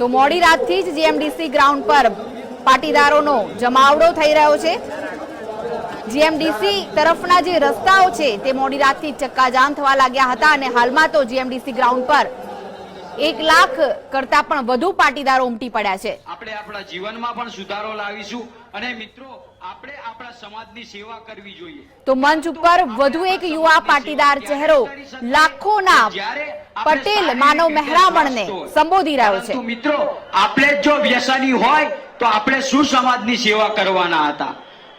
તો મોડી રાતથી જ જીએમડીસી ગ્રાઉન્ડ પર પાટીદારોનો જમાવડો થઈ રહ્યો છે। જીએમડીસી તરફના જે રસ્તાઓ છે તે મોડી રાતથી ચક્કાજામ થવા લાગ્યા હતા અને હાલમાં તો જીએમડીસી ગ્રાઉન્ડ પર 1 લાખ કરતા પણ વધુ પાટીદારો ઉમટી પડ્યા છે। આપણે આપણા જીવનમાં પણ સુધારો લાવીશું અને મિત્રો આપણે આપણા સમાજની સેવા કરવી જોઈએ। તો મંચ ઉપર વધુ એક યુવા પાટીદાર ચહેરો લાખોના પટેલ માનવ મહેરામણને સંબોધી રહ્યો છે। મિત્રો આપણે જો વ્યસની હોય તો આપણે શું સમાજની સેવા કરવાના હતા?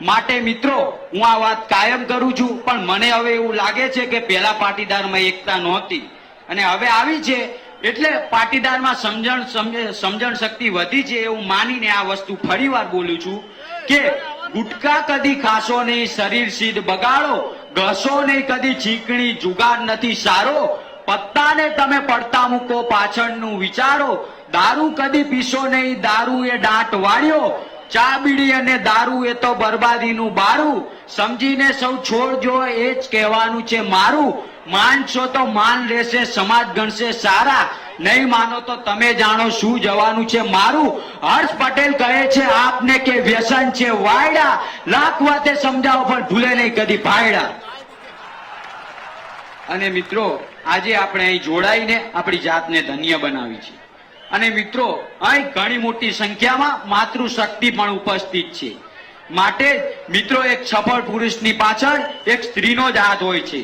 માટે મિત્રો હું આ વાત કાયમ કરું છું, પણ મને હવે એવું લાગે છે કે પહેલા પાટીદારમાં એકતા નહોતી અને હવે આવી છે, એટલે પાટીદારમાં સમજણ શક્તિ વધી છે એવું માનીને આ વસ્તુ ફરીવાર બોલું છું કે ગુટકા કદી ખાશો નહીં, શરીર સિદ્ધ બગાડો, ઘસો નહીં કદી ચીકણી, જુગાર નથી સારો, પત્તાને તમે પડતા મૂકો પાછળનું વિચારો, દારૂ કદી પીશો નહીં, દારૂ એ દાંત વાળ્યો, ચા બીડી અને દારૂ એ તો બરબાદીનું બારું, સમજીને સૌ છોડજો એ જ કહેવાનું છે મારું, માનશો તો માન રહેશે, સમાજ ગણશે સારા, નહીં માનો તો તમે જાણો શું જવાનું છે મારું। હર્ષ પટેલ કહે છે આપને કે વ્યસન છે વાયડા, લાખ વાતે સમજાવો પણ ભૂલે નહીં કદી ભાયડા। અને મિત્રો આજે આપણે અહીં જોડાઈને આપણી જાતને ધન્ય બનાવી છે અને મિત્રો અહીં ઘણી મોટી સંખ્યામાં માતૃશક્તિ પણ ઉપસ્થિત છે। માટે મિત્રો એક સફળ પુરુષની પાછળ એક સ્ત્રીનો જ હાથ હોય છે।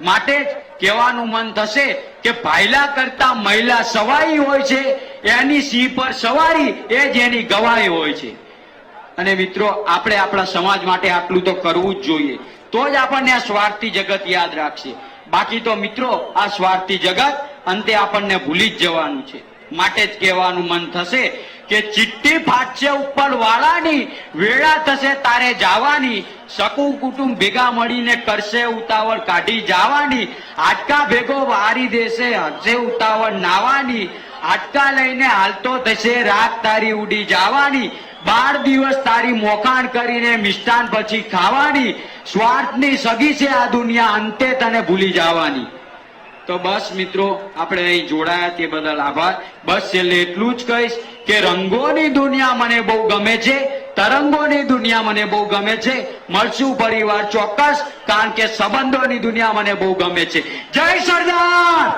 માટે જ કહેવાનું મન થશે કે ભાઈલા કરતા મહિલા સવાઈ હોય છે, એની સિંહ પર સવારી એ જ એની ગવાઈ હોય છે। અને મિત્રો આપણે આપણા સમાજ માટે આટલું તો કરવું જ જોઈએ, તો જ આપણને આ સ્વાર્થી જગત યાદ રાખશે। બાકી તો મિત્રો આ સ્વાર્થી જગત અંતે આપણને ભૂલી જ જવાનું છે। માટે જ કહેવાનું મન થશે કે ચિઠ્ઠી ફાટશે ઉપર વાળાની, વેળા થશે તારે જવાની, શકું કુટુંબ ભેગા મળીને કરશે ઉતાવળ કાઢી જવાની, હાડકા ભેગો વારી દેશે હશે ઉતાવળ નાવાની, હાડકા લઈને હાલતો થશે રાત તારી ઉડી જવાની, 12 દિવસ તારી મોખાણ કરીને મિષ્ટાન પછી ખાવાની, સ્વાર્થની સગી છે આ દુનિયા અંતે તને ભૂલી જવાની। તો બસ મિત્રો આપણે અહીં જોડાયા તે બદલ આભાર। બસ છેલ્લે એટલું જ કહીશ કે રંગોની દુનિયા મને બહુ ગમે છે, તરંગોની દુનિયા મને બહુ ગમે છે, મળશું પરિવાર ચોક્કસ, કારણ કે સંબંધોની દુનિયા મને બહુ ગમે છે। જય સરદાર।